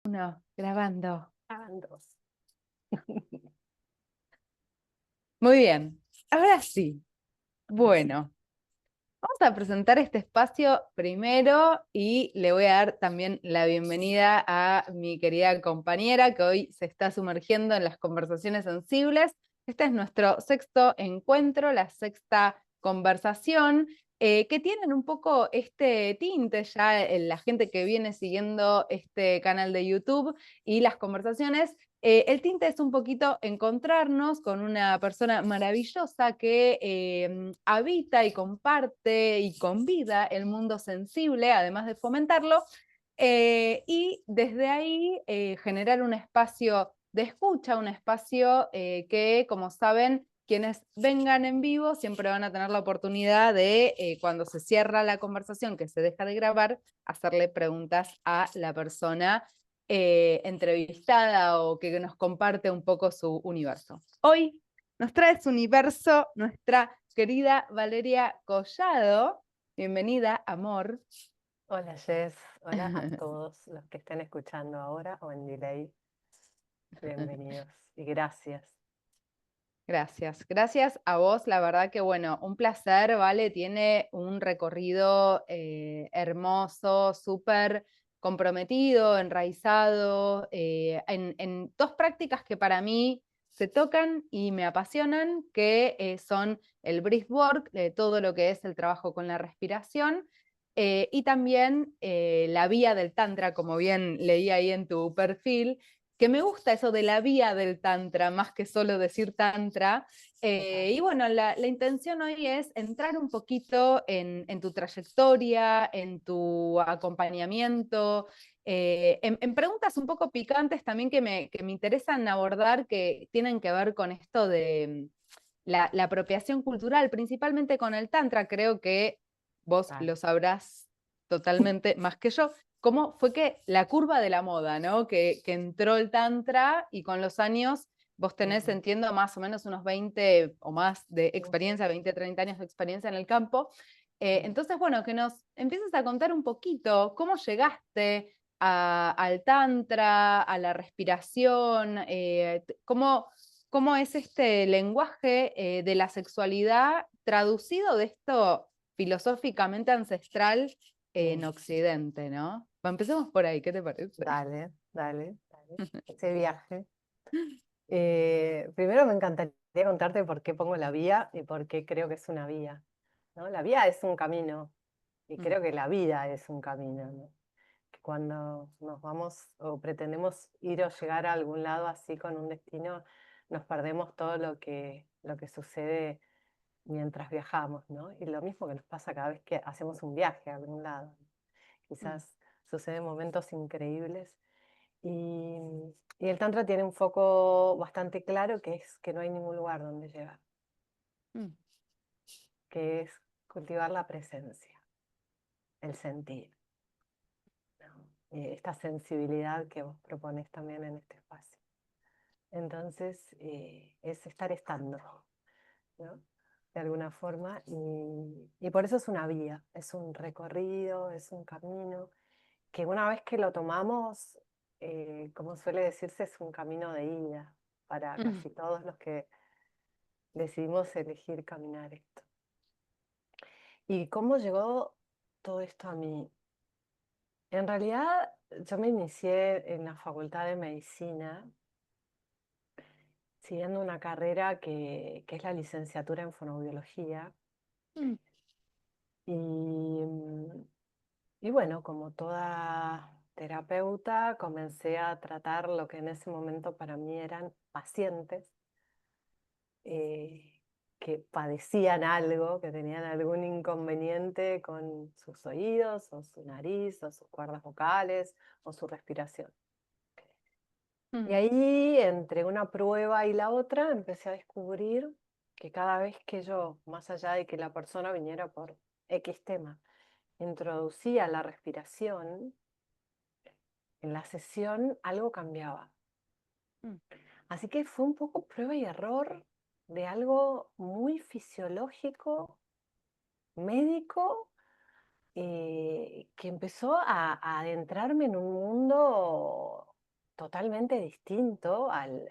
Uno, grabando. Hagan dos. Muy bien. Ahora sí. Ahora sí. Bueno, vamos a presentar este espacio primero y le voy a dar también la bienvenida a mi querida compañera que hoy se está sumergiendo en las conversaciones sensibles. Este es nuestro sexto encuentro, la sexta conversación, que tienen un poco este tinte ya en la gente que viene siguiendo este canal de YouTube y las conversaciones. El tinte es un poquito encontrarnos con una persona maravillosa que habita y comparte y convida el mundo sensible, además de fomentarlo, y desde ahí generar un espacio de escucha, un espacio que, como saben, quienes vengan en vivo siempre van a tener la oportunidad de, cuando se cierra la conversación, que se deja de grabar, hacerle preguntas a la persona entrevistada o que nos comparte un poco su universo. Hoy nos trae su universo nuestra querida Valeria Collado. Bienvenida, amor. Hola Jess, hola a todos los que estén escuchando ahora o en delay. Bienvenidos y gracias. Gracias, gracias a vos. La verdad que bueno, un placer, ¿vale? Tiene un recorrido hermoso, súper comprometido, enraizado, en dos prácticas que para mí se tocan y me apasionan, que son el breath work, todo lo que es el trabajo con la respiración, y también la vía del tantra, como bien leí ahí en tu perfil, que me gusta eso de la vía del tantra, más que solo decir tantra. Total. Y bueno, la intención hoy es entrar un poquito en tu trayectoria, en tu acompañamiento, en preguntas un poco picantes también que me interesan abordar, que tienen que ver con esto de la apropiación cultural, principalmente con el tantra. Creo que vos Total. lo sabrás totalmente más que yo. ¿Cómo fue que la curva de la moda, ¿no? Que entró el tantra y con los años vos tenés, Ujú, entiendo, más o menos unos 20 o más de ujú, experiencia, 20, 30 años de experiencia en el campo. sí. Entonces, bueno, que nos empieces a contar un poquito cómo llegaste al tantra, a la respiración, cómo es este lenguaje de la sexualidad traducido de esto filosóficamente ancestral en Mm, Occidente, ¿no? Empecemos por ahí, ¿qué te parece? Dale, dale, dale. Ese viaje. Primero me encantaría contarte por qué pongo la vía y por qué creo que es una vía, ¿no? La vía es un camino y Mm, creo que la vida es un camino, ¿no? Que cuando nos vamos o pretendemos ir o llegar a algún lado así con un destino, nos perdemos todo lo que sucede mientras viajamos, ¿no? Y lo mismo que nos pasa cada vez que hacemos un viaje a algún lado. mm, Quizás suceden momentos increíbles. Y, y el Tantra tiene un foco bastante claro que es que no hay ningún lugar donde llegar, mm, que es cultivar la presencia, el sentir, ¿no? Esta sensibilidad que vos propones también en este espacio. Entonces, es estar estando, ¿no? De alguna forma, y por eso es una vía, es un recorrido, es un camino, que una vez que lo tomamos, como suele decirse, es un camino de ida para mm, casi todos los que decidimos elegir caminar esto. ¿Y cómo llegó todo esto a mí? En realidad, yo me inicié en la Facultad de Medicina siguiendo una carrera que es la licenciatura en fonoaudiología. mm, Y, y bueno, como toda terapeuta, comencé a tratar lo que en ese momento para mí eran pacientes eh, que padecían algo, que tenían algún inconveniente con sus oídos, o su nariz, o sus cuerdas vocales, o su respiración. Y mm, ahí, entre una prueba y la otra, empecé a descubrir que cada vez que yo, más allá de que la persona viniera por X tema, introducía la respiración, en la sesión algo cambiaba. mm, Así que fue un poco prueba y error de algo muy fisiológico, médico, que empezó a adentrarme en un mundo totalmente distinto al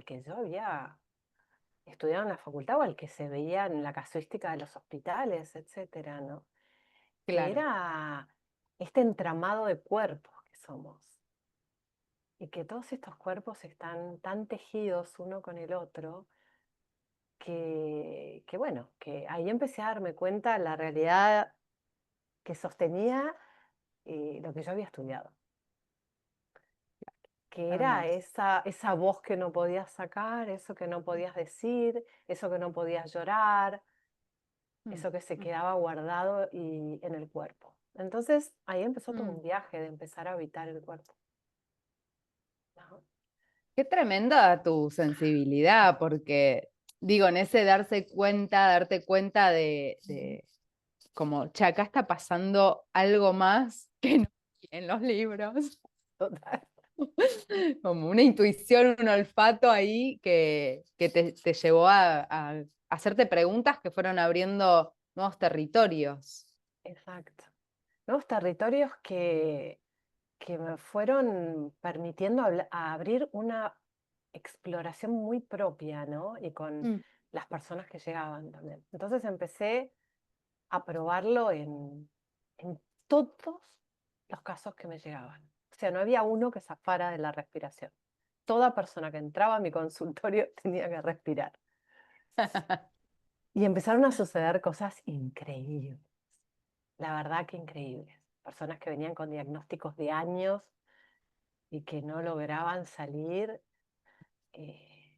que yo había estudiado en la facultad o al que se veía en la casuística de los hospitales, etcétera, ¿no? Que Claro. era este entramado de cuerpos que somos y que todos estos cuerpos están tan tejidos uno con el otro que bueno, que ahí empecé a darme cuenta de la realidad que sostenía lo que yo había estudiado, que era Hermoso. esa voz que no podías sacar, eso que no podías decir, eso que no podías llorar, Mm, eso que se mm, quedaba guardado y en el cuerpo. Entonces ahí empezó todo mm. un viaje de empezar a habitar el cuerpo, ¿no? Qué tremenda tu sensibilidad, porque digo, en ese darse cuenta, darte cuenta de como, che, acá está pasando algo más que no en los libros. Total. Como una intuición, un olfato ahí que te llevó a hacerte preguntas que fueron abriendo nuevos territorios. Exacto. Nuevos territorios que me fueron permitiendo a abrir una exploración muy propia, ¿no? Y con Mm, las personas que llegaban también. Entonces empecé a probarlo en todos los casos que me llegaban. O sea, no había uno que zafara de la respiración. Toda persona que entraba a mi consultorio tenía que respirar. Y empezaron a suceder cosas increíbles, la verdad que increíbles. Personas que venían con diagnósticos de años y que no lograban salir eh,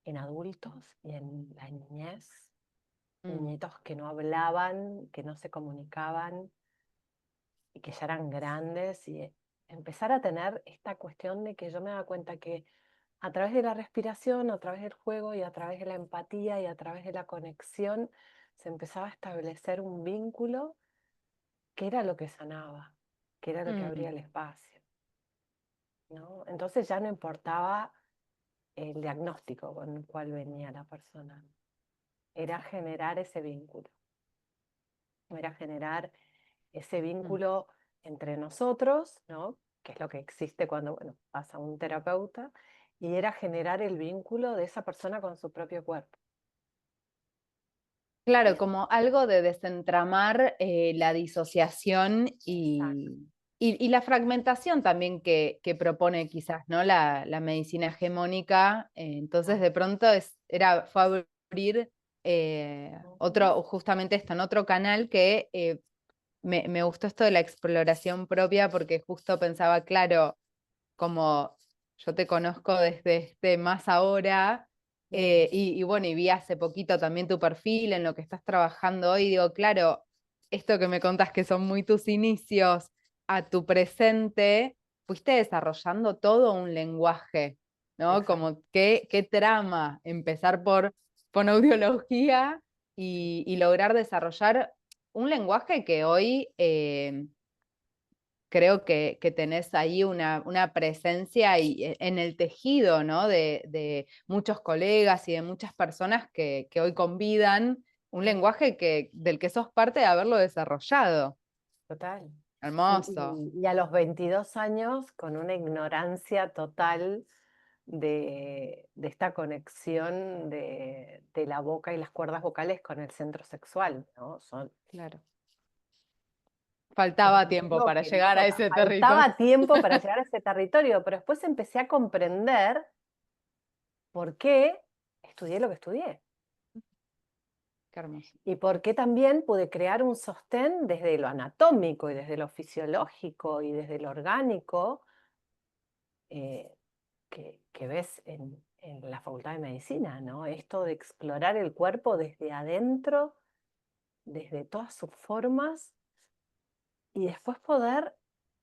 en adultos y en la niñez. mm, Niñitos que no hablaban, que no se comunicaban y que ya eran grandes. Y empezar a tener esta cuestión de que yo me daba cuenta que a través de la respiración, a través del juego y a través de la empatía y a través de la conexión, se empezaba a establecer un vínculo que era lo que sanaba, que era lo que mm, abría el espacio, ¿no? Entonces ya no importaba el diagnóstico con el cual venía la persona, era generar ese vínculo, era generar ese mm. vínculo entre nosotros, ¿no? Que es lo que existe cuando, bueno, vas a un terapeuta, y era generar el vínculo de esa persona con su propio cuerpo. Claro, Bien. como algo de desentramar la disociación Exacto, y la fragmentación también que propone quizás, ¿no? La medicina hegemónica. Entonces, exacto. de pronto fue abrir Ujú. otro, justamente esto, en otro canal que me gustó esto de la exploración propia, porque justo pensaba, claro, como yo te conozco desde este más ahora, Bien, y bueno, y vi hace poquito también tu perfil en lo que estás trabajando hoy, digo, claro, esto que me contás que son muy tus inicios a tu presente, fuiste desarrollando todo un lenguaje, ¿no? exacto, Como qué trama empezar por fonoaudiología y lograr desarrollar un lenguaje que hoy creo que tenés ahí una presencia en el tejido, ¿no? De muchos colegas y de muchas personas que hoy convidan un sí, lenguaje del que sos parte de haberlo desarrollado. total. Hermoso. Y a los 22 años, con una ignorancia total de esta conexión de la boca y las cuerdas vocales con el centro sexual, ¿no? Claro. Es Faltaba un tiempo mundo para que no llegar a ese territorio. faltaba tiempo para llegar a ese territorio, pero después empecé a comprender por qué estudié lo que estudié Qué hermoso. y por qué también pude crear un sostén desde lo anatómico y desde lo fisiológico y desde lo orgánico eh, que ves en la Facultad de Medicina, ¿no? Esto de explorar el cuerpo desde adentro, desde todas sus formas y después poder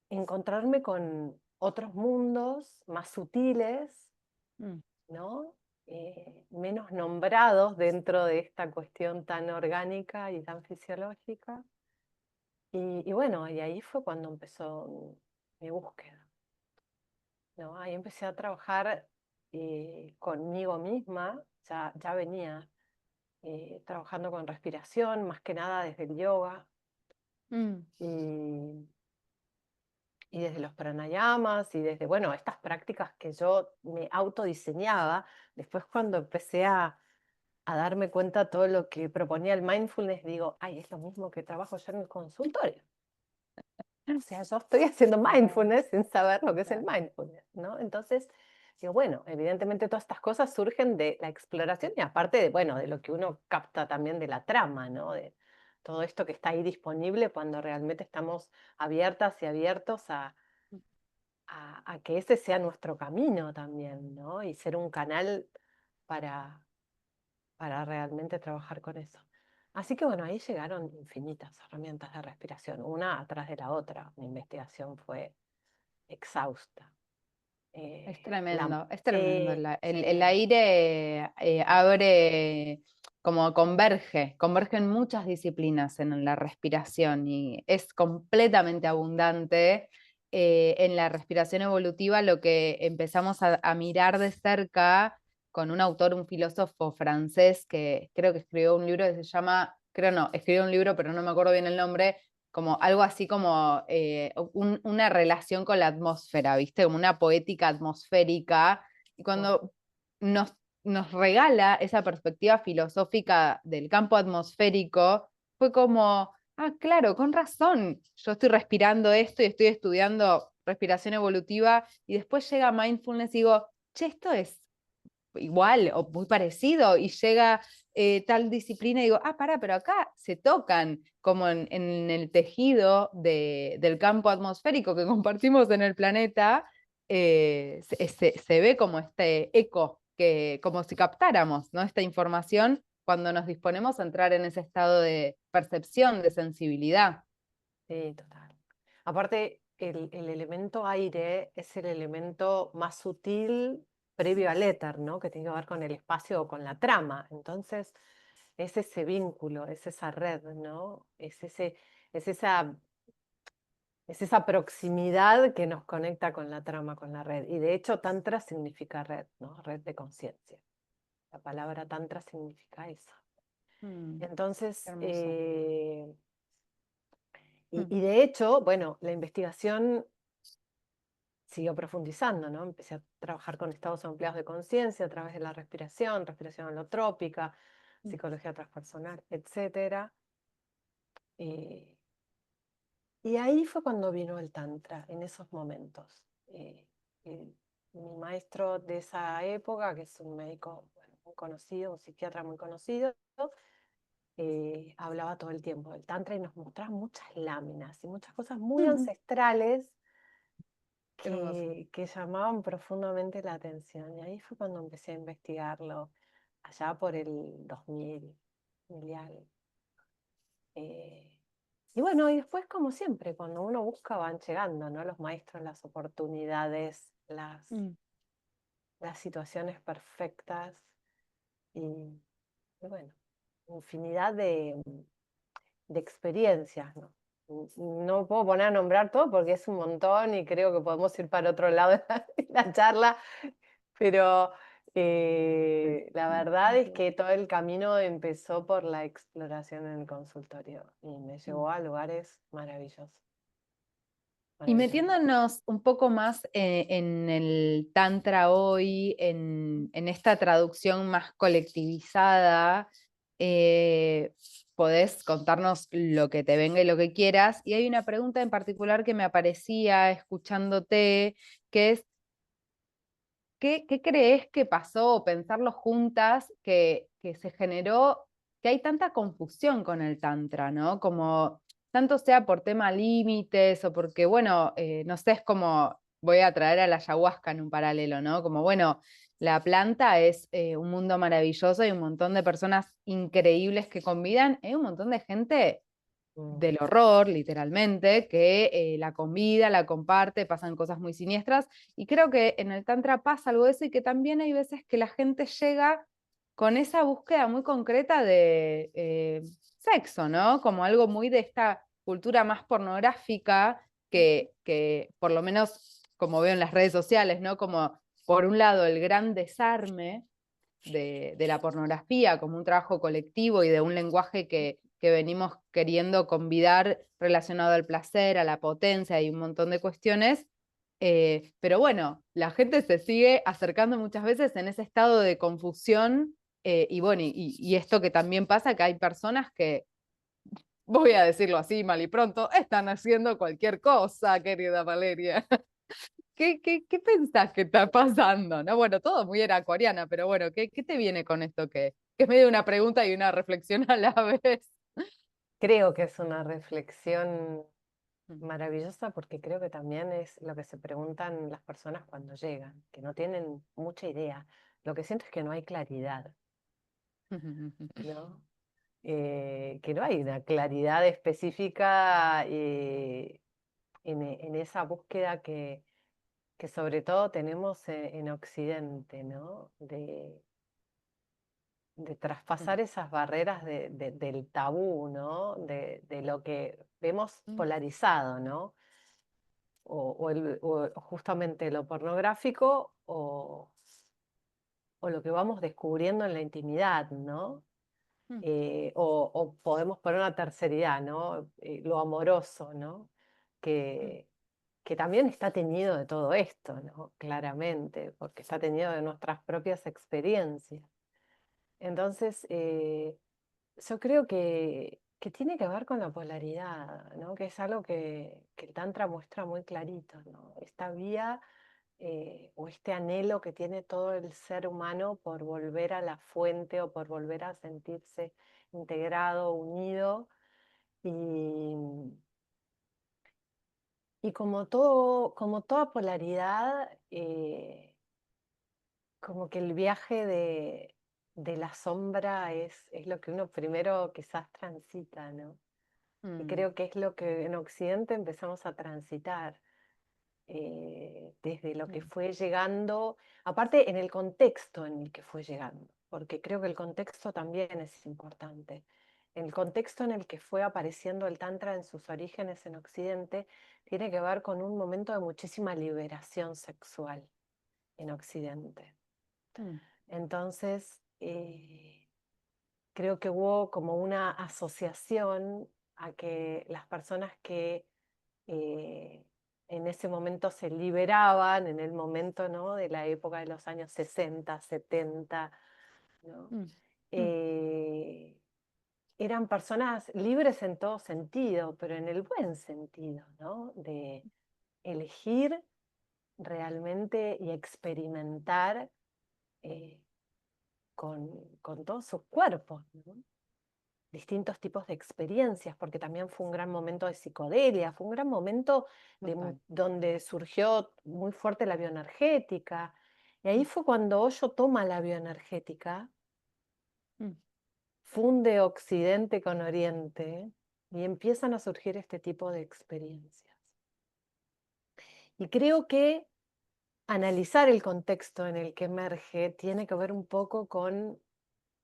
encontrarme con otros mundos más sutiles, Mm, ¿no? Menos nombrados dentro de esta cuestión tan orgánica y tan fisiológica. Y bueno, y ahí fue cuando empezó mi búsqueda, ¿no? Ahí empecé a trabajar conmigo misma, ya venía trabajando con respiración, más que nada desde el yoga, mm. y y desde los pranayamas y desde, bueno, estas prácticas que yo me autodiseñaba, después cuando empecé a darme cuenta de todo lo que proponía el mindfulness, digo, ay, es lo mismo que trabajo yo en el consultorio. O sea, yo estoy haciendo mindfulness sin saber lo que es el mindfulness, ¿no? Entonces, digo, bueno, evidentemente todas estas cosas surgen de la exploración y aparte de, bueno, de lo que uno capta también de la trama, ¿no? De todo esto que está ahí disponible cuando realmente estamos abiertas y abiertos a que ese sea nuestro camino también, ¿no? Y ser un canal para, para realmente trabajar con eso. Así que bueno, ahí llegaron infinitas herramientas de respiración, una atrás de la otra. Mi investigación fue exhausta. Es La, tremendo, es tremendo. sí, El sí, aire abre, como convergen muchas disciplinas en la respiración y es completamente abundante. En la respiración evolutiva lo que empezamos a mirar de cerca con un autor, un filósofo francés que creo que escribió un libro que se llama, creo no, escribió un libro pero no me acuerdo bien el nombre, como algo así como una relación con la atmósfera, ¿viste? Como una poética atmosférica. Y wow, cuando nos, nos regala esa perspectiva filosófica del campo atmosférico, fue como, ah, claro, con razón, yo estoy respirando esto y estoy estudiando respiración evolutiva, y después llega mindfulness y digo, che, esto es igual o muy parecido, y llega tal disciplina y digo, ah, pará, pero acá se tocan como en el tejido del campo atmosférico que compartimos en el planeta, se ve como este eco, que, como si captáramos, ¿no? Esta información cuando nos disponemos a entrar en ese estado de percepción, de sensibilidad. sí, total. Aparte, el elemento aire es el elemento más sutil previo al éter, ¿no? Que tiene que ver con el espacio o con la trama. Entonces, es ese vínculo, es esa red, ¿no? Es esa proximidad que nos conecta con la trama, con la red. Y de hecho, tantra significa red, ¿no? Red de conciencia. La palabra tantra significa eso. Qué Entonces, hermoso. y de hecho, bueno, la investigación siguió profundizando, ¿no? Empecé a trabajar con estados ampliados de conciencia a través de la respiración, respiración holotrópica, psicología transpersonal, etcétera. Eh, y ahí fue cuando vino el Tantra, en esos momentos. Eh, Mi maestro de esa época, que es un médico bueno, muy conocido, un psiquiatra muy conocido, hablaba todo el tiempo del Tantra y nos mostraba muchas láminas y muchas cosas muy ancestrales Qué hermoso. que llamaban profundamente la atención. Y ahí fue cuando empecé a investigarlo, allá por el 2000, 2000 y algo. Eh, y bueno, y después, como siempre, cuando uno busca van llegando, ¿no? Los maestros, las oportunidades, las situaciones perfectas y bueno, infinidad de experiencias, ¿no? No puedo poner a nombrar todo porque es un montón y creo que podemos ir para otro lado de la charla, pero la verdad es que todo el camino empezó por la exploración en el consultorio y me llevó a lugares maravillosos, Y maravillosos. metiéndonos un poco más en el Tantra hoy, en esta traducción más colectivizada, podés contarnos lo que te venga y lo que quieras. Y hay una pregunta en particular que me aparecía escuchándote, que es, ¿qué crees que pasó, o pensarlo juntas, que se generó, que hay tanta confusión con el Tantra, ¿no? Como tanto sea por tema límites o porque, bueno, no sé, es como, voy a traer a la ayahuasca en un paralelo, ¿no? Como, bueno, la planta es un mundo maravilloso, y un montón de personas increíbles que convidan, hay un montón de gente Mm, del horror, literalmente, que la convida, la comparte, pasan cosas muy siniestras, y creo que en el Tantra pasa algo de eso, y que también hay veces que la gente llega con esa búsqueda muy concreta de sexo, ¿no? Como algo muy de esta cultura más pornográfica, que por lo menos, como veo en las redes sociales, ¿no? Como por un lado el gran desarme de la pornografía como un trabajo colectivo y de un lenguaje que que venimos queriendo convidar relacionado al placer, a la potencia y un montón de cuestiones. Pero bueno, la gente se sigue acercando muchas veces en ese estado de confusión. Y bueno, y esto que también pasa, que hay personas que, voy a decirlo así mal y pronto, están haciendo cualquier cosa, querida Valeria. ¿Qué pensás que está pasando? ¿No? Bueno, todo muy era coreana, pero bueno, ¿qué te viene con esto que es medio una pregunta y una reflexión a la vez? Creo que es una reflexión Mm. maravillosa porque creo que también es lo que se preguntan las personas cuando llegan, que no tienen mucha idea. Lo que siento es que no hay claridad, ¿no? Que no hay una claridad específica en esa búsqueda que sobre todo tenemos en Occidente, ¿no? De traspasar esas barreras del tabú, ¿no? De lo que vemos polarizado, ¿no? O justamente lo pornográfico o lo que vamos descubriendo en la intimidad, ¿no? O podemos poner una terceridad, ¿no? Lo amoroso, ¿no? Que, que también está teñido de todo esto, ¿no? Claramente, porque está teñido de nuestras propias experiencias. Entonces, yo creo que tiene que ver con la polaridad, ¿no? Que es algo que el Tantra muestra muy clarito, ¿no? Esta vía o este anhelo que tiene todo el ser humano por volver a la fuente o por volver a sentirse integrado, unido. Y, y como toda polaridad, como que el viaje de la sombra es lo que uno primero quizás transita, ¿no? Y Mm, creo que es lo que en Occidente empezamos a transitar, desde lo que mm, fue llegando, aparte en el contexto en el que fue llegando, porque creo que el contexto también es importante. El contexto en el que fue apareciendo el Tantra en sus orígenes en Occidente tiene que ver con un momento de muchísima liberación sexual en Occidente. mm, Entonces, creo que hubo como una asociación a que las personas que eh, en ese momento se liberaban, en el momento, ¿no? De la época de los años 60, 70, ¿no? mm, mm, Eh, eran personas libres en todo sentido, pero en el buen sentido, ¿no? De elegir realmente y experimentar eh, con todos sus cuerpos, ¿no? Distintos tipos de experiencias, porque también fue un gran momento de psicodelia, fue un gran momento total. donde surgió muy fuerte la bioenergética. Y ahí Mm, fue cuando Osho toma la bioenergética, mm, funde Occidente con Oriente y empiezan a surgir este tipo de experiencias. Y creo que analizar el contexto en el que emerge tiene que ver un poco con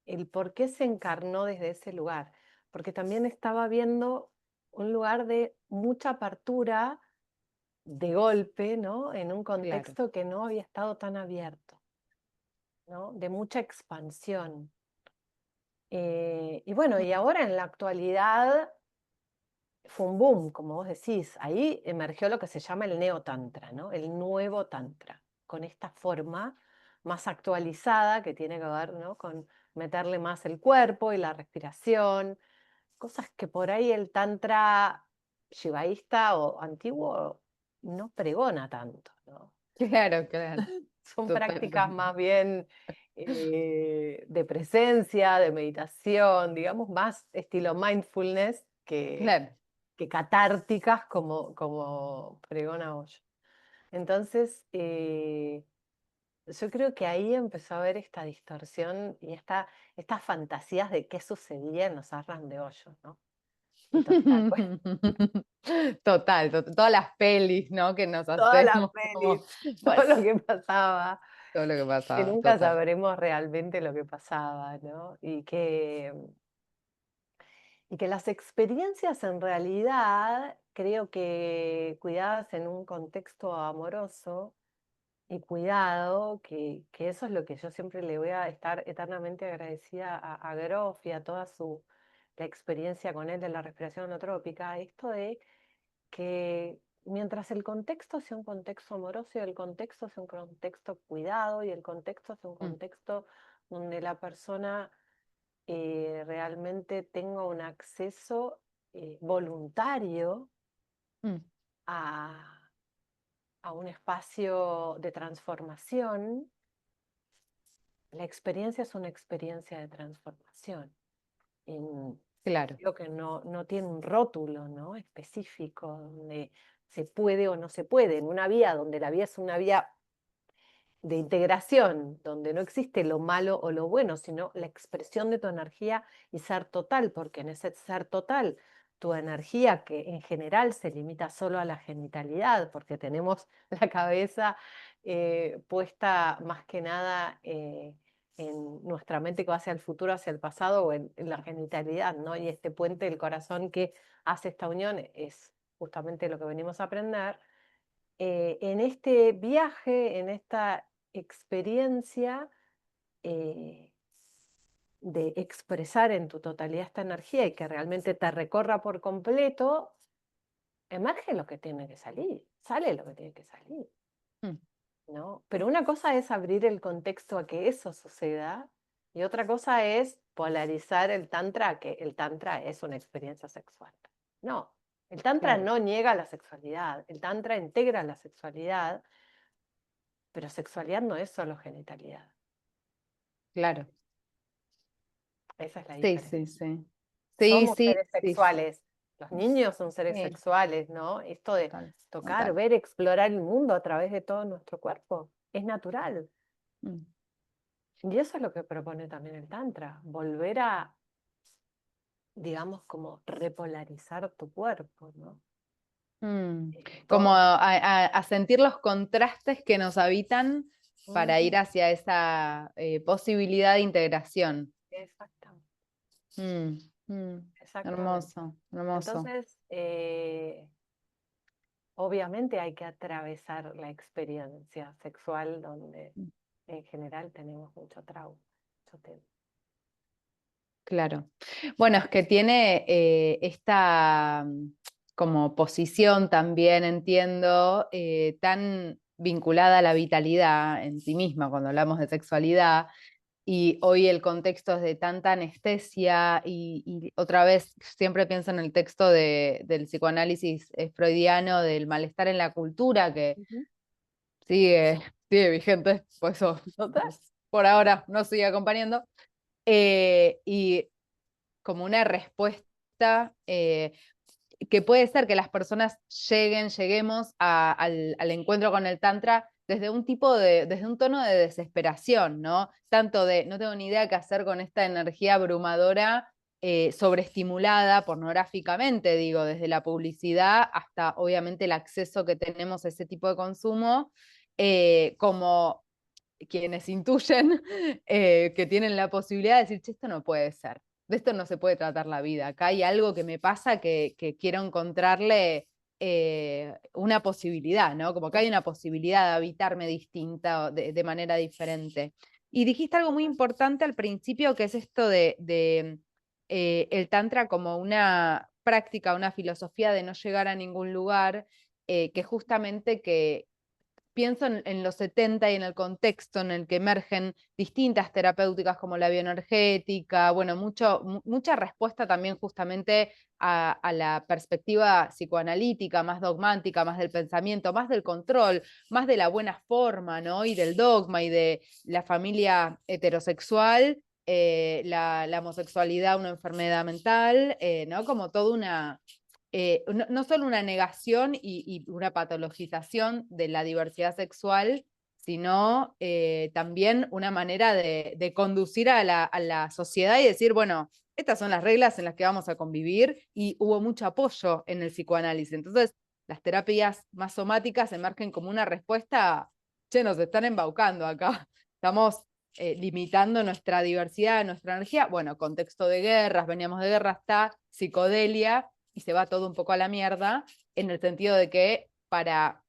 el por qué se encarnó desde ese lugar, porque también estaba viendo un lugar de mucha apertura de golpe, ¿no? En un claro. contexto que no había estado tan abierto, ¿no? De mucha expansión. Y bueno, y Mm, ahora en la actualidad fue un boom, como vos decís, ahí emergió lo que se llama el neotantra, ¿no? El nuevo tantra, con esta forma más actualizada que tiene que ver, ¿no? Con meterle más el cuerpo y la respiración, cosas que por ahí el tantra shivaísta o antiguo no pregona tanto, ¿no? claro, claro. Son prácticas Totalmente. más bien de presencia, de meditación, digamos, más estilo mindfulness Claro. que catárticas como pregona Osho. Entonces, yo creo que ahí empezó a haber esta distorsión y estas fantasías de qué sucedía en los asrams de Osho, ¿no? Entonces, Total, todas las pelis, ¿no? Que nos toda la hacemos peli, como, todo lo sí, que pasaba, todo lo que que pasaba, nunca total. sabremos realmente lo que pasaba, ¿no? Y que las experiencias en realidad, creo que cuidadas en un contexto amoroso y cuidado, que eso es lo que yo siempre le voy a estar eternamente agradecida a Grof y a toda su la experiencia con él de la respiración holotrópica, esto de que mientras el contexto sea un contexto amoroso y el contexto sea un contexto cuidado y el contexto sea un Mm, contexto donde la persona realmente tenga un acceso voluntario mm, a, a un espacio de transformación, la experiencia es una experiencia de transformación. claro, Digo que no tiene un rótulo, ¿no? específico, donde se puede o no se puede. En una vía donde la vía es una vía de integración, donde no existe lo malo o lo bueno, sino la expresión de tu energía y ser total, porque en ese ser total, tu energía, que en general se limita solo a la genitalidad, porque tenemos la cabeza puesta más que nada en nuestra mente que va hacia el futuro, hacia el pasado, o en la genitalidad, ¿no? Y este puente del corazón que hace esta unión es justamente lo que venimos a aprender. En este viaje, en esta experiencia eh, de expresar en tu totalidad esta energía y que realmente te recorra por completo, emerge lo que tiene que salir, sale lo que tiene que salir, mm, ¿no? Pero una cosa es abrir el contexto a que eso suceda y otra cosa es polarizar el tantra a que el tantra es una experiencia sexual. No, el tantra claro, no niega la sexualidad, el tantra integra la sexualidad, pero sexualidad no es solo genitalidad. claro. Esa es la Sí, diferencia. sí, sí. Sí, Somos sí, seres sí, sexuales. Los niños son seres sí, sexuales, ¿no? Esto de total, tocar, total. ver, explorar el mundo a través de todo nuestro cuerpo es natural. Mm, Y eso es lo que propone también el Tantra, volver a, digamos, como repolarizar tu cuerpo, ¿no? mm. Como Todo. a sentir los contrastes que nos habitan para ir Ujú, hacia esa posibilidad de integración. exactamente, Mm, mm. exactamente. Hermoso, hermoso. Entonces, obviamente hay que atravesar la experiencia sexual donde en general tenemos mucho trauma, mucho tema. Claro. Bueno, es que tiene esta como posición también, entiendo, tan vinculada a la vitalidad en sí misma cuando hablamos de sexualidad. Y hoy el contexto es de tanta anestesia y otra vez siempre pienso en el texto del psicoanálisis freudiano del malestar en la cultura que Ujú. sigue vigente, por eso Total. por ahora no sigue acompañando. Y como una respuesta que puede ser que las personas lleguemos al encuentro con el Tantra desde un desde un tono de desesperación, ¿no? Tanto de no tengo ni idea qué hacer con esta energía abrumadora, sobreestimulada pornográficamente, digo, desde la publicidad hasta obviamente el acceso que tenemos a ese tipo de consumo, como quienes intuyen que tienen la posibilidad de decir, che, esto no puede ser, de esto no se puede tratar la vida, acá hay algo que me pasa que quiero encontrarle una posibilidad, ¿no? Como que hay una posibilidad de habitarme distinta, de manera diferente. Y dijiste algo muy importante al principio, que es esto de el tantra como una práctica, una filosofía de no llegar a ningún lugar, que justamente que pienso en los 70 y en el contexto en el que emergen distintas terapéuticas como la bioenergética, bueno, mucha respuesta también justamente a la perspectiva psicoanalítica, más dogmática, más del pensamiento, más del control, más de la buena forma, ¿no? Y del dogma y de la familia heterosexual, la homosexualidad, una enfermedad mental, ¿no? Como toda una no solo una negación y una patologización de la diversidad sexual, sino también una manera de conducir a la sociedad y decir, bueno, estas son las reglas en las que vamos a convivir, y hubo mucho apoyo en el psicoanálisis. Entonces, las terapias más somáticas emergen como una respuesta, che, nos están embaucando acá, estamos limitando nuestra diversidad, nuestra energía. Bueno, contexto de guerras, veníamos de guerra, hasta psicodelia, y se va todo un poco a la mierda, en el sentido de que para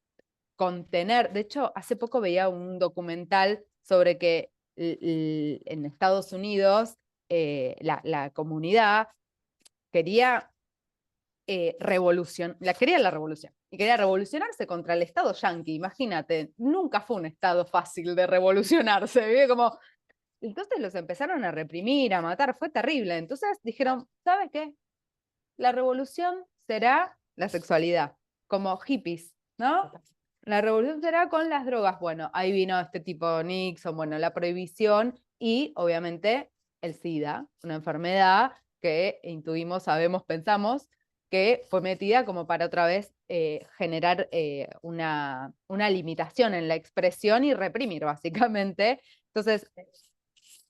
contener, de hecho, hace poco veía un documental sobre que en Estados Unidos la comunidad quería quería la revolución. Y quería revolucionarse contra el Estado yanqui. Imagínate, nunca fue un Estado fácil de revolucionarse. ¿Ve? Como, entonces los empezaron a reprimir, a matar, fue terrible. Entonces dijeron, ¿sabes qué? La revolución será la sexualidad, como hippies, ¿no? La revolución será con las drogas. Bueno, ahí vino este tipo Nixon, bueno, la prohibición y obviamente el SIDA, una enfermedad que intuimos, sabemos, pensamos que fue metida como para otra vez generar una limitación en la expresión y reprimir, básicamente. Entonces,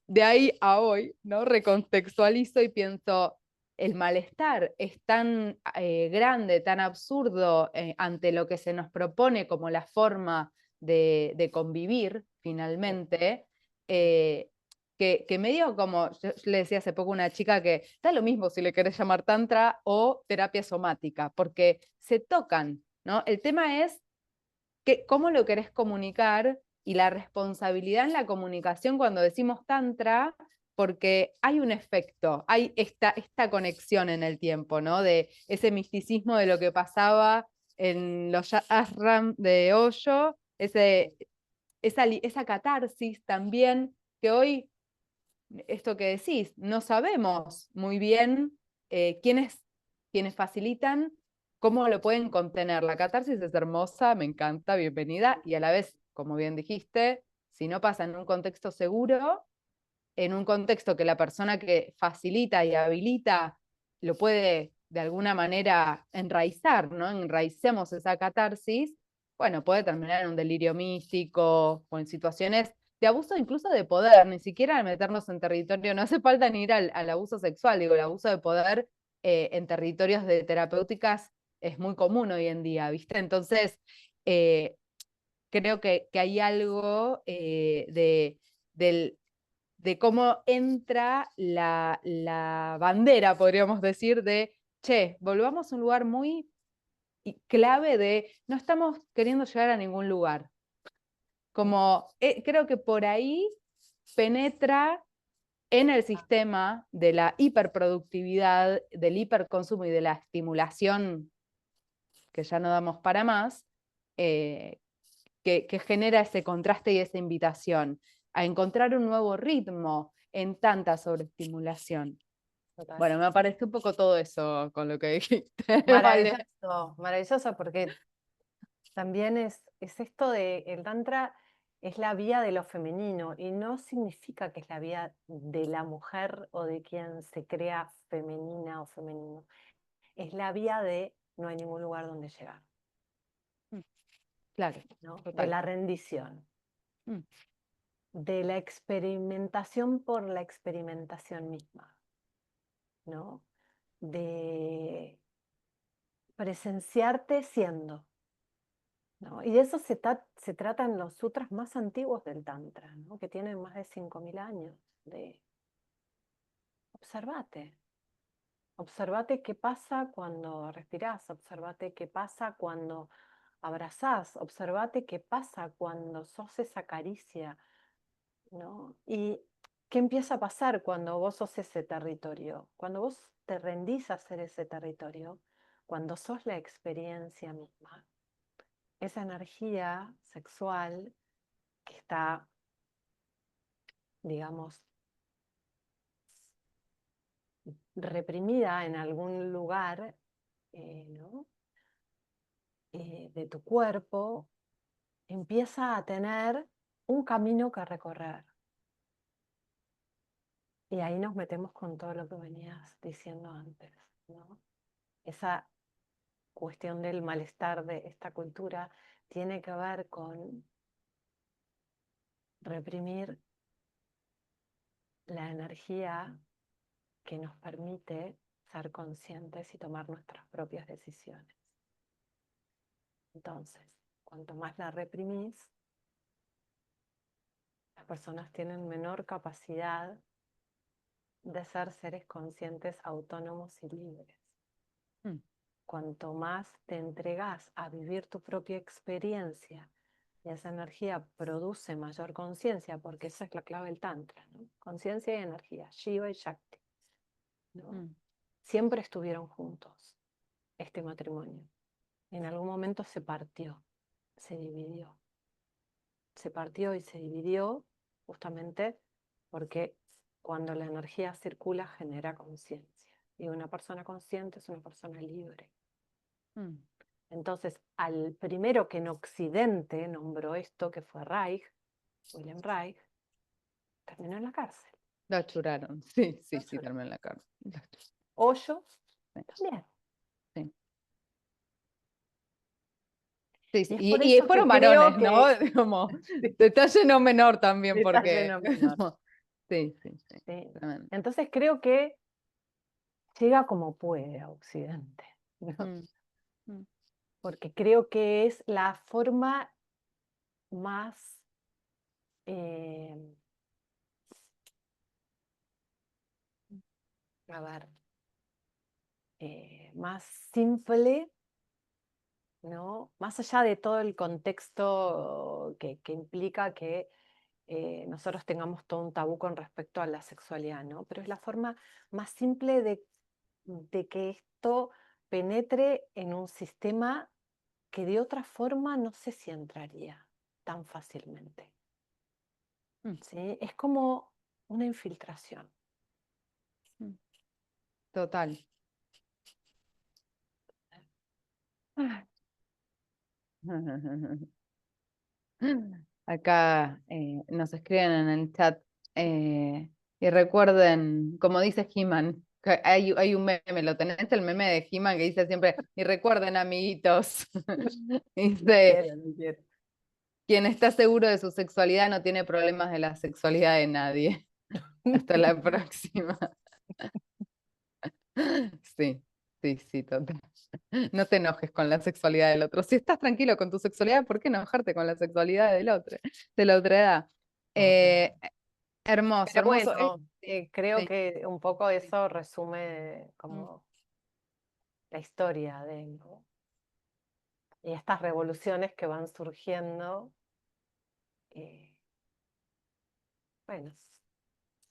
de ahí a hoy, ¿no? Recontextualizo y pienso, el malestar es tan grande, tan absurdo ante lo que se nos propone como la forma de convivir, finalmente, que medio como, yo le decía hace poco a una chica que da lo mismo si le querés llamar tantra o terapia somática, porque se tocan, ¿no? El tema es cómo lo querés comunicar y la responsabilidad en la comunicación cuando decimos tantra, porque hay un efecto, hay esta conexión en el tiempo, ¿no? De ese misticismo de lo que pasaba en los ashram de Osho, esa catarsis también, que hoy, esto que decís, no sabemos muy bien quiénes facilitan, cómo lo pueden contener. La catarsis es hermosa, me encanta, bienvenida, y a la vez, como bien dijiste, si no pasa en un contexto seguro, en un contexto que la persona que facilita y habilita lo puede de alguna manera enraizar, ¿no? Enraicemos esa catarsis, bueno, puede terminar en un delirio místico o en situaciones de abuso incluso de poder, ni siquiera meternos en territorio, no hace falta ni ir al abuso sexual, digo, el abuso de poder en territorios de terapéuticas es muy común hoy en día, ¿viste? Entonces, eh, creo que hay algo de cómo entra la bandera, podríamos decir, de, che, volvamos a un lugar muy clave de, no estamos queriendo llegar a ningún lugar. Como, creo que por ahí penetra en el sistema de la hiperproductividad, del hiperconsumo y de la estimulación que ya no damos para más, eh, que genera ese contraste y esa invitación a encontrar un nuevo ritmo en tanta sobreestimulación. Total. Bueno, me apareció un poco todo eso con lo que dijiste. Maravilloso, Vale. maravilloso, porque también es esto de el tantra es la vía de lo femenino y no significa que es la vía de la mujer o de quien se crea femenina o femenino. Es la vía de no hay ningún lugar donde llegar, Claro, ¿no? De total. la rendición, Mm, de la experimentación por la experimentación misma, ¿no? De presenciarte siendo. ¿No? Y de eso se tratan los sutras más antiguos del Tantra, ¿no? Que tienen más de 5000 años. De observate. Observate qué pasa cuando respirás, observate qué pasa cuando abrazás, observate qué pasa cuando sos esa caricia, ¿no? Y qué empieza a pasar cuando vos sos ese territorio, cuando vos te rendís a ser ese territorio, cuando sos la experiencia misma. Esa energía sexual que está, digamos, reprimida en algún lugar, ¿no? De tu cuerpo, empieza a tener un camino que recorrer. Y ahí nos metemos con todo lo que venías diciendo antes, ¿no? Esa cuestión del malestar de esta cultura tiene que ver con reprimir la energía que nos permite ser conscientes y tomar nuestras propias decisiones. Entonces, cuanto más la reprimís, las personas tienen menor capacidad de ser seres conscientes, autónomos y libres. mm, Cuanto más te entregas a vivir tu propia experiencia y esa energía produce mayor conciencia, porque esa es la clave del Tantra, ¿no? Conciencia y energía, Shiva y Shakti, ¿no? siempre estuvieron juntos, este matrimonio. En algún momento se partió, se dividió. Se partió y se dividió justamente porque cuando la energía circula genera conciencia. Y una persona consciente es una persona libre. Mm. Entonces, al primero que en Occidente nombró esto, que fue Reich, Wilhelm Reich, terminó en la cárcel. Lo achuraron, sí, sí, Lo sí, achuraron. terminó en la cárcel. Hoyo, Sí, también. sí. Sí, sí. Y es por Y eso fueron que creo varones, ¿no? que Como detalle no menor también, detalle porque no menor. sí, sí, sí. Sí. Tremendo. Entonces creo que llega como puede a Occidente, ¿no? Mm, mm, Porque creo que es la forma más eh, a ver, más simple, ¿no? Más allá de todo el contexto que implica que nosotros tengamos todo un tabú con respecto a la sexualidad, ¿no? Pero es la forma más simple de que esto penetre en un sistema que de otra forma no sé si entraría tan fácilmente. mm, ¿Sí? Es como una infiltración. mm. Total. Ah. Acá nos escriben en el chat y recuerden, como dice He-Man, que hay un meme, ¿lo tenés? El meme de He-Man que dice siempre, y recuerden, amiguitos, dice, No quiero. quien está seguro de su sexualidad no tiene problemas de la sexualidad de nadie. Hasta la próxima. Sí, sí, sí, total. No te enojes con la sexualidad del otro. Si estás tranquilo con tu sexualidad, ¿por qué enojarte con la sexualidad del otro, de la otra edad? Total. Eh, Hermoso, Pero hermoso. bueno, creo Sí, que un poco sí. eso resume Mm, como la historia de, ¿no? Y estas revoluciones que van surgiendo. eh, bueno,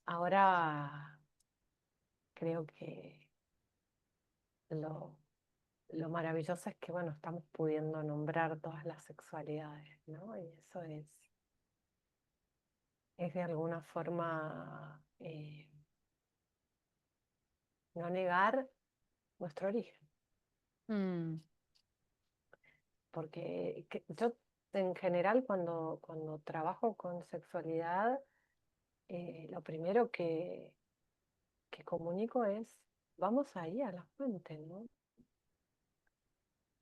ahora creo que lo, lo maravilloso es que, bueno, estamos pudiendo nombrar todas las sexualidades, ¿no? Y eso es de alguna forma no negar nuestro origen. mm, Porque yo en general cuando trabajo con sexualidad, lo primero que comunico es, vamos ahí a la fuente, ¿no?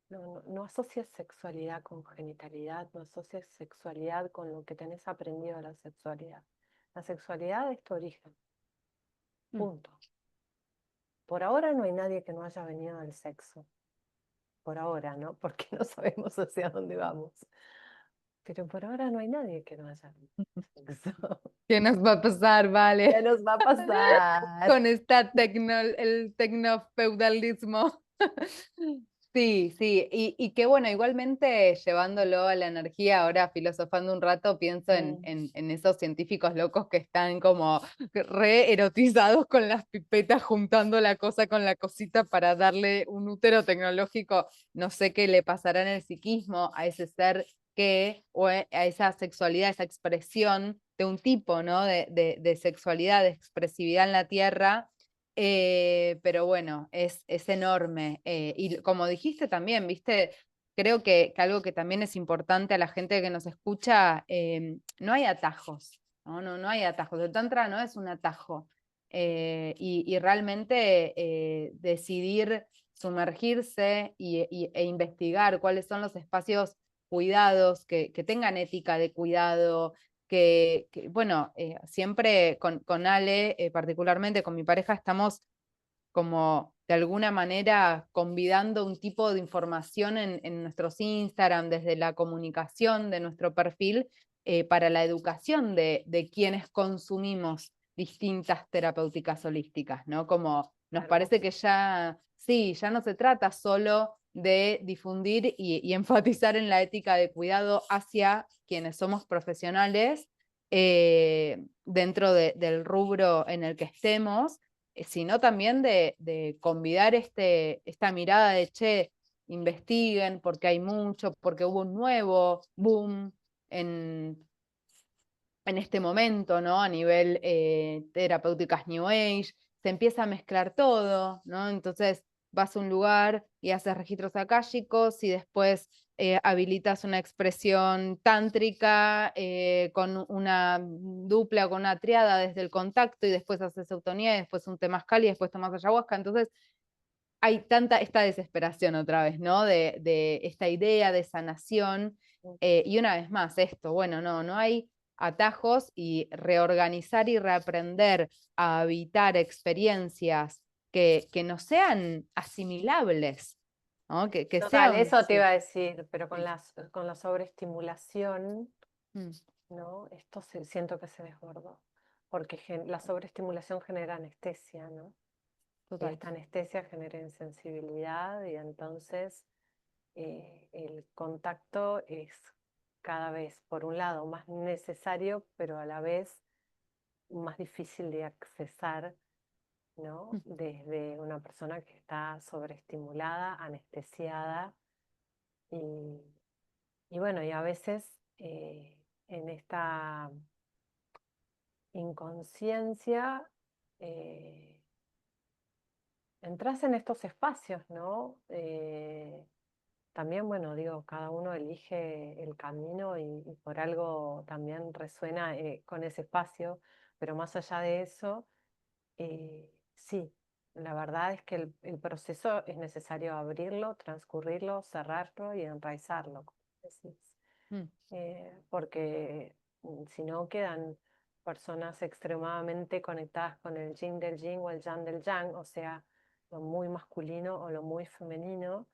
No asocies sexualidad con genitalidad, no asocies sexualidad con lo que tenés aprendido de la sexualidad. La sexualidad es tu origen, mm. punto. Por ahora no hay nadie que no haya venido del sexo. Por ahora, ¿no? Porque no sabemos hacia dónde vamos. Pero por ahora no hay nadie que no haya venido del sexo. ¿Qué nos va a pasar, ¿Qué vale? nos va a pasar? Con el tecnofeudalismo. Sí, sí, y que bueno, igualmente llevándolo a la energía, ahora filosofando un rato, pienso Mm, en esos científicos locos que están como re erotizados con las pipetas, juntando la cosa con la cosita para darle un útero tecnológico. No sé qué le pasará en el psiquismo a ese ser o a esa sexualidad, esa expresión de un tipo, ¿no? De sexualidad, de expresividad en la Tierra. Pero bueno, es enorme. Y como dijiste también, viste, creo que algo que también es importante a la gente que nos escucha, no hay atajos, ¿no? No hay atajos. El Tantra no es un atajo. Y realmente decidir sumergirse e investigar cuáles son los espacios cuidados, que tengan ética de cuidado, bueno, siempre con Ale, particularmente con mi pareja, estamos como de alguna manera convidando un tipo de información en nuestros Instagram, desde la comunicación de nuestro perfil, para la educación de quienes consumimos distintas terapéuticas holísticas, ¿no? Como nos parece hermoso. que ya, sí, ya no se trata solo de difundir y enfatizar en la ética de cuidado hacia quienes somos profesionales dentro del rubro en el que estemos, sino también de convidar esta mirada de, che, investiguen porque hay mucho, porque hubo un nuevo boom en este momento, ¿no? A nivel terapéuticas New Age, se empieza a mezclar todo, ¿no? Entonces vas a un lugar y haces registros akáshicos y después habilitas una expresión tántrica con una dupla, con una triada desde el contacto, y después haces eutonía, y después un temazcal, y después tomas ayahuasca. Entonces hay esta desesperación otra vez, ¿no? De esta idea de sanación. Y una vez más, esto, bueno, no hay atajos, y reorganizar y reaprender a habitar experiencias que no sean asimilables, ¿no? Que Total, sean... eso te Sí, iba a decir, pero sí. con la sobreestimulación, Mm, ¿no? Esto siento que se desbordó, porque la sobreestimulación genera anestesia, ¿no? Y total. esta anestesia genera insensibilidad y entonces el contacto es cada vez, por un lado, más necesario, pero a la vez más difícil de accesar, ¿no? Mm, Desde una persona que está sobreestimulada, anestesiada y, y bueno, y a veces en esta inconsciencia entras en estos espacios, ¿no? También, bueno, digo, cada uno elige el camino y por algo también resuena con ese espacio, pero más allá de eso, sí, la verdad es que el proceso es necesario abrirlo, transcurrirlo, cerrarlo y enraizarlo, como decís. mm, Porque si no quedan personas extremadamente conectadas con el yin del yin o el yang del yang, o sea, lo muy masculino o lo muy femenino,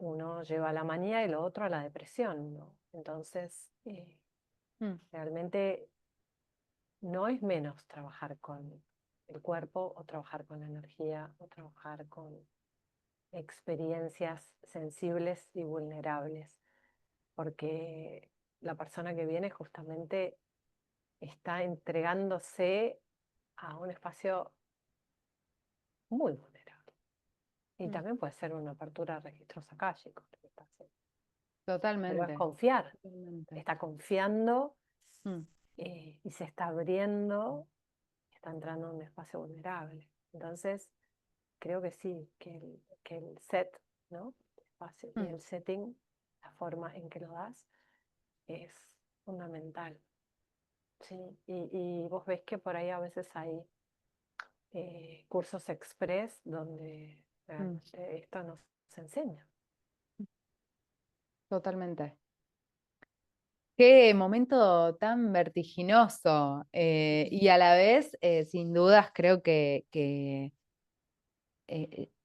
uno lleva a la manía y lo otro a la depresión, ¿no? Entonces, mm, realmente no es menos trabajar con el cuerpo o trabajar con la energía o trabajar con experiencias sensibles y vulnerables, porque la persona que viene justamente está entregándose a un espacio muy vulnerable. Y mm. también puede ser una apertura de registros akáshicos, lo que está haciendo. Pero es Totalmente. confiar, Totalmente. está confiando Mm, y se está abriendo, está entrando en un espacio vulnerable. Entonces, creo que sí, que el set, ¿no? El espacio y mm. el setting, la forma en que lo das, es fundamental. ¿Sí? Y vos ves que por ahí a veces hay cursos express donde Mm, realmente esto nos enseña. totalmente. Qué momento tan vertiginoso, y a la vez, sin dudas, creo que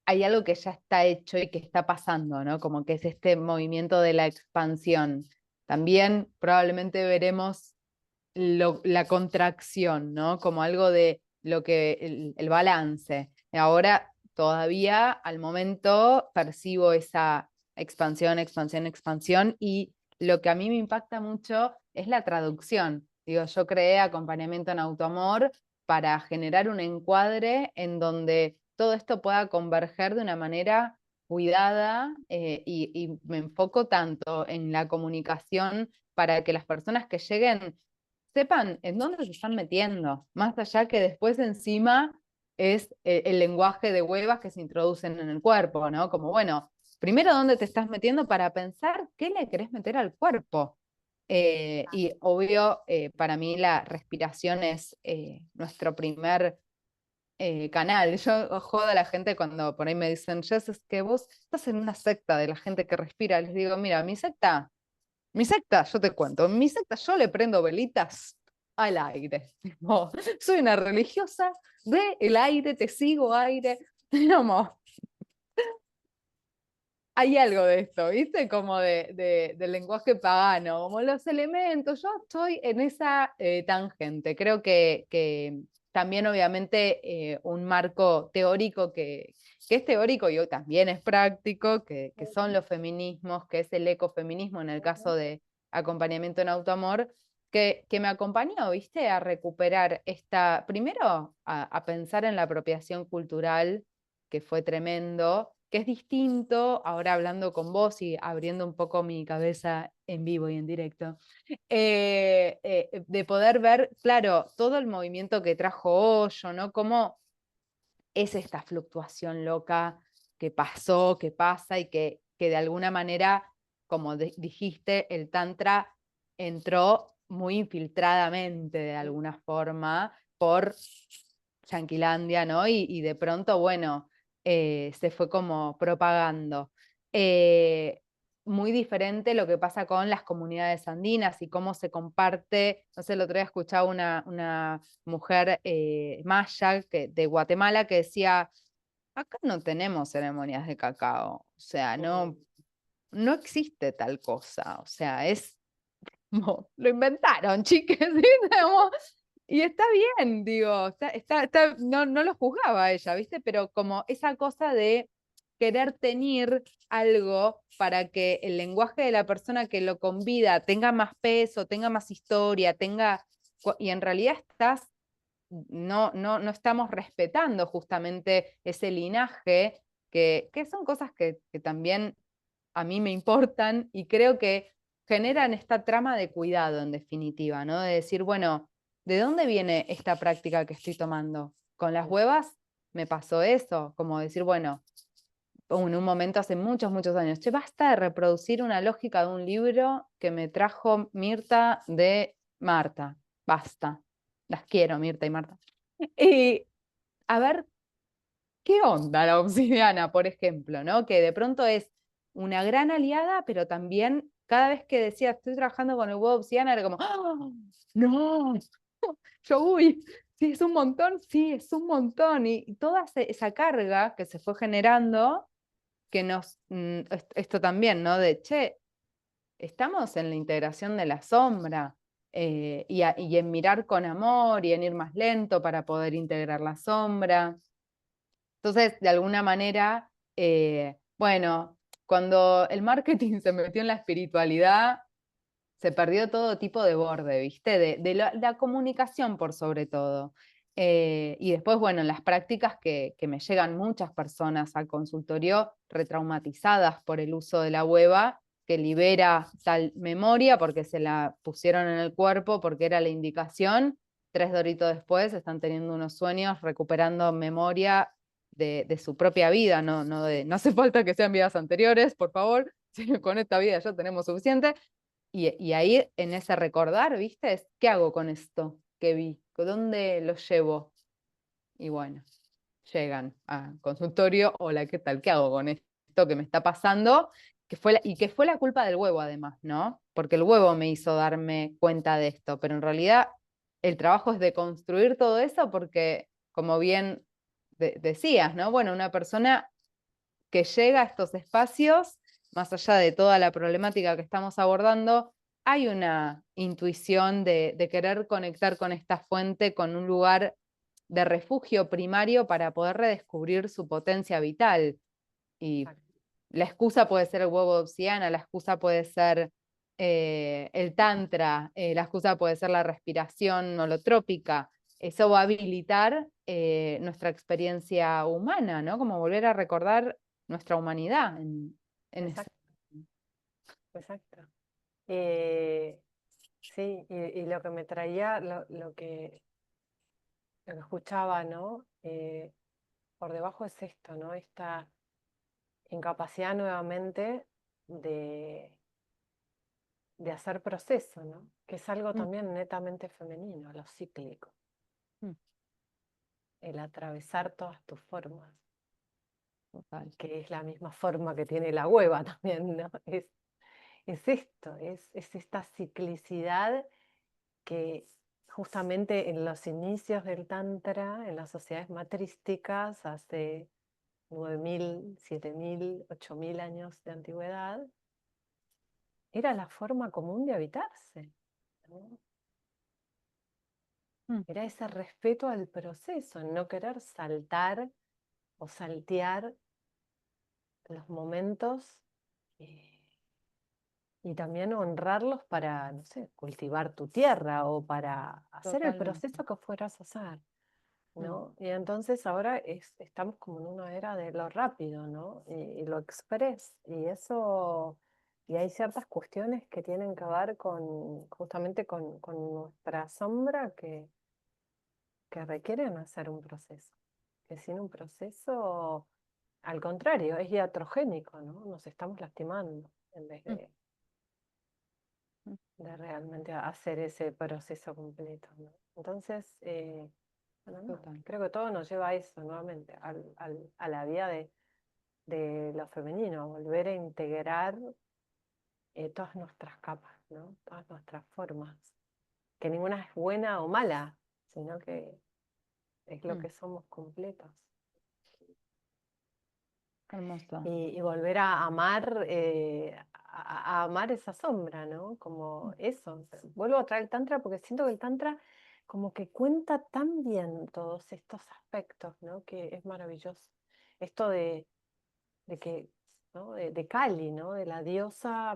hay algo que ya está hecho y que está pasando, ¿no? Como que es este movimiento de la expansión. También probablemente veremos la contracción, ¿no? Como algo de lo que el balance. Ahora todavía al momento percibo esa expansión, expansión, expansión, y lo que a mí me impacta mucho es la traducción. Digo, yo creé acompañamiento en autoamor para generar un encuadre en donde todo esto pueda converger de una manera cuidada, y me enfoco tanto en la comunicación para que las personas que lleguen sepan en dónde se están metiendo, más allá que después encima es el lenguaje de huevas que se introducen en el cuerpo, ¿no? Como, bueno, primero dónde te estás metiendo para pensar qué le querés meter al cuerpo. Y obvio, para mí la respiración es nuestro primer canal. Yo jodo a la gente cuando por ahí me dicen, Jess, es que vos estás en una secta de la gente que respira. Les digo, mira, mi secta, yo te cuento, en mi secta yo le prendo velitas al aire. Tipo, soy una religiosa del aire, te sigo aire. Como, hay algo de esto, ¿viste? Como del lenguaje pagano, como los elementos. Yo estoy en esa tangente. Creo que también, obviamente, un marco teórico que es teórico y hoy también es práctico, que son Ujú, los feminismos, que es el ecofeminismo en el caso ujú. de acompañamiento en autoamor, que me acompañó, ¿viste? A recuperar primero a pensar en la apropiación cultural, que fue tremendo, que es distinto, ahora hablando con vos y abriendo un poco mi cabeza en vivo y en directo, de poder ver, claro, todo el movimiento que trajo Osho, ¿no? Cómo es esta fluctuación loca que pasó, que pasa y que de alguna manera, como dijiste, el Tantra entró muy infiltradamente de alguna forma por Yanquilandia, ¿no? Y de pronto, bueno, se fue como propagando. Eh, Muy diferente lo que pasa con las comunidades andinas y cómo se comparte, no sé, el otro día escuchaba una mujer maya de Guatemala que decía, acá no tenemos ceremonias de cacao, o sea, no existe tal cosa, o sea, es lo inventaron, chiques, ¿sí? Y está bien, digo, no lo juzgaba ella, ¿viste? Pero como esa cosa de querer tener algo para que el lenguaje de la persona que lo convida tenga más peso, tenga más historia, y en realidad no estamos respetando justamente ese linaje, que son cosas que también a mí me importan y creo que generan esta trama de cuidado en definitiva, ¿no? De decir, bueno, ¿de dónde viene esta práctica que estoy tomando? Con las huevas me pasó eso, como decir, bueno, en un momento hace muchos, muchos años, che, basta de reproducir una lógica de un libro que me trajo Mirta de Marta, basta. Las quiero, Mirta y Marta. Y a ver, ¿qué onda la obsidiana, por ejemplo, ¿no? Que de pronto es una gran aliada, pero también cada vez que decía estoy trabajando con el huevo obsidiana era como, ¡ah! ¡No! Yo, uy, sí, es un montón, sí, es un montón. Y toda esa carga que se fue generando, que esto también, ¿no? De, che, estamos en la integración de la sombra. Y en mirar con amor y en ir más lento para poder integrar la sombra. Entonces, de alguna manera, bueno, cuando el marketing se metió en la espiritualidad, se perdió todo tipo de borde, ¿viste? De la comunicación por sobre todo. Y después, bueno, en las prácticas que me llegan muchas personas al consultorio retraumatizadas por el uso de la hueva, que libera tal memoria porque se la pusieron en el cuerpo, porque era la indicación. 3 doritos después están teniendo unos sueños recuperando memoria de su propia vida, no hace falta que sean vidas anteriores, por favor, con esta vida ya tenemos suficiente. Y ahí en ese recordar, ¿viste? ¿Qué hago con esto que vi? ¿Dónde lo llevo? Y bueno, llegan a consultorio, hola, ¿qué tal? ¿Qué hago con esto que me está pasando? Y que fue la culpa del huevo además, ¿no? Porque el huevo me hizo darme cuenta de esto, pero en realidad el trabajo es de construir todo eso porque, como bien decías, ¿no? Bueno, una persona que llega a estos espacios, más allá de toda la problemática que estamos abordando, hay una intuición de querer conectar con esta fuente, con un lugar de refugio primario para poder redescubrir su potencia vital. Y la excusa puede ser el huevo de obsidiana, la excusa puede ser el tantra, la excusa puede ser la respiración holotrópica. Eso va a habilitar nuestra experiencia humana, ¿no? Como volver a recordar nuestra humanidad en ese. Exacto, exacto. Eh, sí, y lo que me traía, lo que escuchaba, ¿no? Por debajo es esto, ¿no? Esta incapacidad nuevamente de, de hacer proceso, ¿no? Que es algo Mm, también netamente femenino, lo cíclico, mm, el atravesar todas tus formas, total. que es la misma forma que tiene la hueva también, ¿no? Es esto, es esta ciclicidad que justamente en los inicios del Tantra, en las sociedades matrísticas, hace 9.000, 7.000, 8.000 años de antigüedad, era la forma común de habitarse, ¿no? Mm, Era ese respeto al proceso, no querer saltar o saltear los momentos eh, y también honrarlos para, no sé, cultivar tu tierra o para hacer el Totalmente. proceso que fueras a hacer, Mm, ¿no? Y entonces ahora estamos como en una era de lo rápido, ¿no? Y lo express. Y eso, y hay ciertas cuestiones que tienen que ver con, justamente con nuestra sombra que requieren hacer un proceso. Que sin un proceso, al contrario, es iatrogénico, ¿no? Nos estamos lastimando en vez mm, mm, de realmente hacer ese proceso completo, ¿no? Entonces, bueno, no, total. creo que todo nos lleva a eso nuevamente, a la vía de lo femenino, a volver a integrar todas nuestras capas, ¿no? Todas nuestras formas, que ninguna es buena o mala, sino que es lo Mm, que somos completos. hermoso. Y volver a amar, a amar esa sombra, ¿no? Como eso. Vuelvo a traer el tantra porque siento que el tantra como que cuenta tan bien todos estos aspectos, ¿no? Que es maravilloso. Esto de que, ¿no? De Kali, ¿no? De la diosa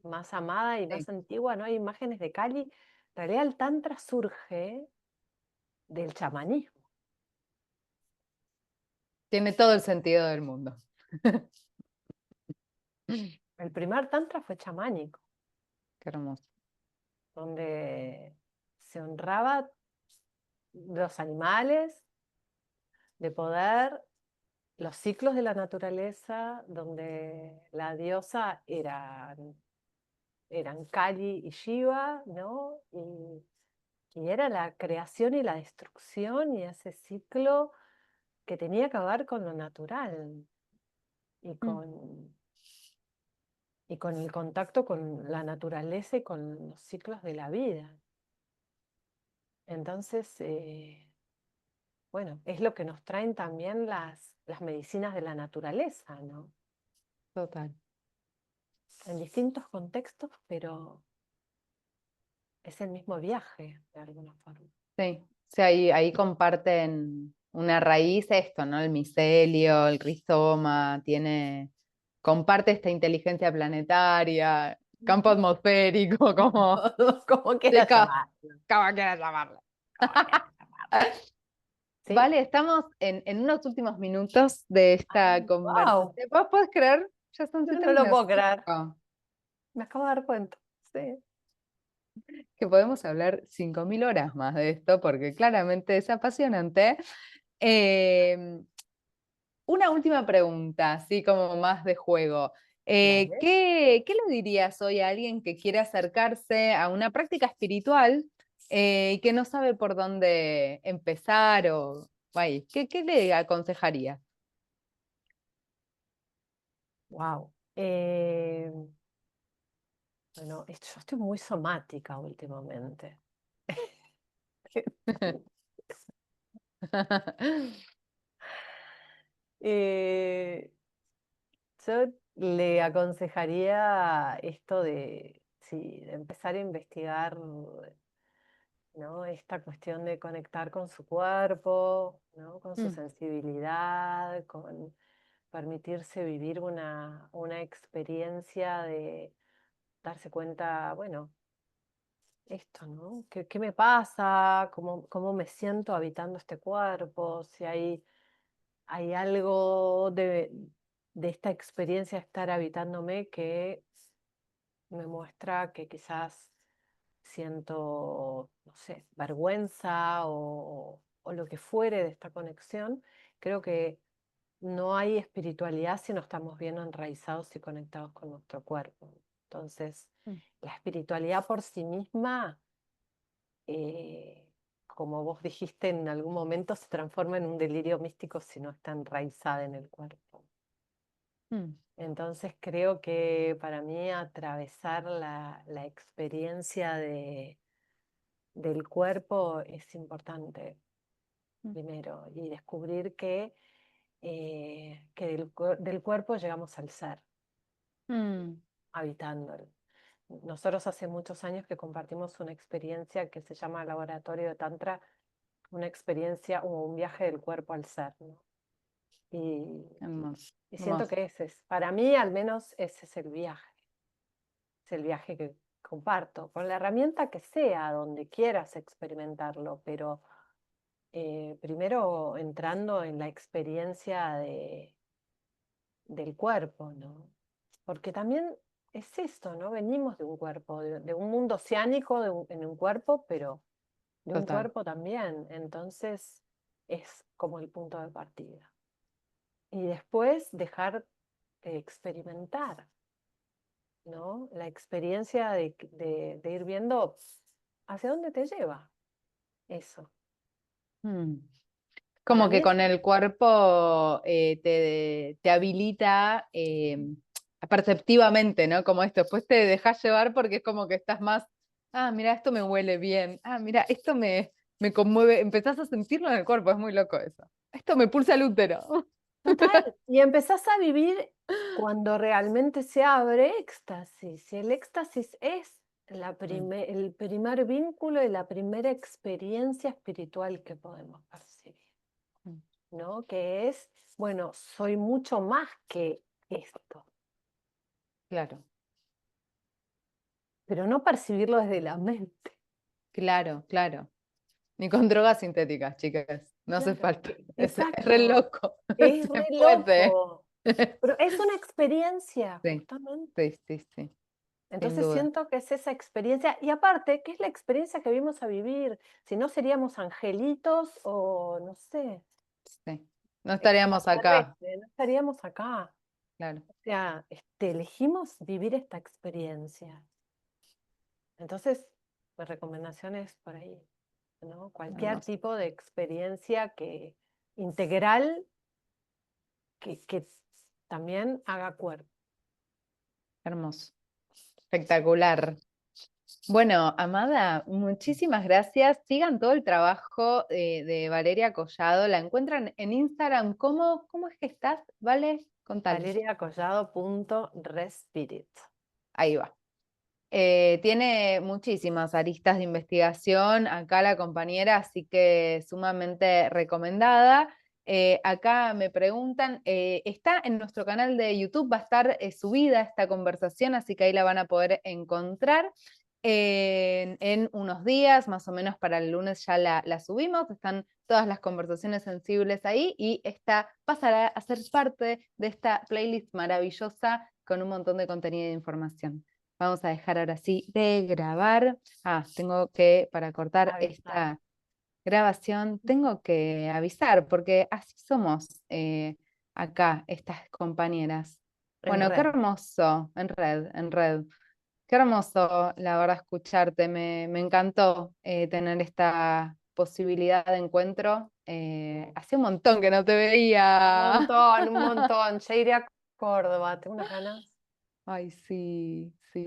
más amada y Sí, más antigua, ¿no? Hay imágenes de Kali. En realidad el tantra surge del chamanismo. tiene todo el sentido del mundo. El primer tantra fue chamánico, Qué hermoso. donde se honraba los animales, de poder, los ciclos de la naturaleza, donde la diosa eran Kali y Shiva, ¿no? Y era la creación y la destrucción y ese ciclo que tenía que ver con lo natural y Mm, y con el contacto con la naturaleza y con los ciclos de la vida. Entonces, bueno, es lo que nos traen también las medicinas de la naturaleza, ¿no? total. En distintos contextos, pero es el mismo viaje, de alguna forma. Sí, sí, ahí comparten una raíz esto, ¿no? El micelio, el rizoma, comparte esta inteligencia planetaria, campo Ujú. atmosférico, como, Como sí, quieras llamarlo. como quieras llamarlo. Como quieras llamarlo. ¿Sí? Vale, estamos en unos últimos minutos de esta Wow, conversación. ¿Vos podés creer? Ya son no, 7 no lo minutos. puedo creer. Me acabo de dar cuenta. Sí. Que podemos hablar 5.000 horas más de esto, porque claramente es apasionante. Eh, una última pregunta, así como más de juego. Dale. ¿Qué le dirías hoy a alguien que quiere acercarse a una práctica espiritual y que no sabe por dónde empezar o ahí? ¿Qué le aconsejaría? Wow. Bueno, yo estoy muy somática últimamente. Eh, yo le aconsejaría esto de, sí, de empezar a investigar, ¿no? Esta cuestión de conectar con su cuerpo, ¿no? Con su Mm, sensibilidad, con permitirse vivir una experiencia de darse cuenta, bueno, esto, ¿no? ¿Qué me pasa? ¿Cómo me siento habitando este cuerpo? Si hay algo de esta experiencia de estar habitándome que me muestra que quizás siento, no sé, vergüenza o lo que fuere de esta conexión. Creo que no hay espiritualidad si no estamos bien enraizados y conectados con nuestro cuerpo. Entonces, mm, la espiritualidad por sí misma, como vos dijiste en algún momento, se transforma en un delirio místico si no está enraizada en el cuerpo. mm, Entonces creo que para mí atravesar la experiencia del cuerpo es importante mm, primero y descubrir que del cuerpo llegamos al ser, mm, habitándolo. Nosotros hace muchos años que compartimos una experiencia que se llama Laboratorio de Tantra, una experiencia o un viaje del cuerpo al ser, ¿no? Y, hermoso, y siento hermoso. que para mí al menos ese es el viaje. es el viaje que comparto, con la herramienta que sea, donde quieras experimentarlo, pero primero entrando en la experiencia del cuerpo, ¿no? Porque también es esto, ¿no? Venimos de un cuerpo, de un mundo oceánico en un cuerpo, pero de un Total. cuerpo también. Entonces es como el punto de partida. Y después dejar experimentar, ¿no? La experiencia de ir viendo hacia dónde te lleva eso. Mm. Para Como mí que es con el cuerpo te habilita perceptivamente, ¿no? Como esto, después te dejas llevar porque es como que estás más, ah, mira, esto me huele bien, ah, mira, esto me conmueve, empezás a sentirlo en el cuerpo, es muy loco eso. Esto me pulsa el útero. total. Y empezás a vivir cuando realmente se abre éxtasis. Y el éxtasis es Mm, el primer vínculo y la primera experiencia espiritual que podemos percibir, mm, ¿no? Que es, bueno, soy mucho más que esto, claro, pero no percibirlo desde la mente. claro, claro. Ni con drogas sintéticas, chicas, no hace Claro, falta, es re exacto. loco, Es se re puede. loco, pero es una experiencia, Sí, justamente. sí, sí, sí, sin Entonces duda. siento que es esa experiencia, y aparte, ¿qué es la experiencia que vimos a vivir? Si no seríamos angelitos o, no sé, Sí. No estaríamos acá, extraterrestres, no estaríamos acá. claro. O sea, elegimos vivir esta experiencia. Entonces, mi recomendación es por ahí, ¿no? Cualquier Hermoso, tipo de experiencia integral que también haga cuerpo. hermoso, espectacular. Bueno, Amada, muchísimas gracias. Sigan todo el trabajo de Valeria Collado. La encuentran en Instagram. ¿Cómo es que estás? ¿Vale? Contale. valeriacollado.respirit. Ahí va. Tiene muchísimas aristas de investigación acá la compañera, así que sumamente recomendada. Acá me preguntan, está en nuestro canal de YouTube, va a estar subida esta conversación, así que ahí la van a poder encontrar. En unos días, más o menos para el lunes ya la subimos, están todas las conversaciones sensibles ahí y esta pasará a ser parte de esta playlist maravillosa con un montón de contenido e información. Vamos a dejar ahora sí de grabar. Ah, tengo que, para cortar Avisar. esta grabación, tengo que avisar, porque así somos acá, estas compañeras. En Bueno, qué red. hermoso, en red, en red. Qué hermoso, la verdad, escucharte. Me encantó tener esta posibilidad de encuentro. Hace un montón que no te veía. Un montón. Ya iré a Córdoba, tengo unas ganas. Ay, sí, sí.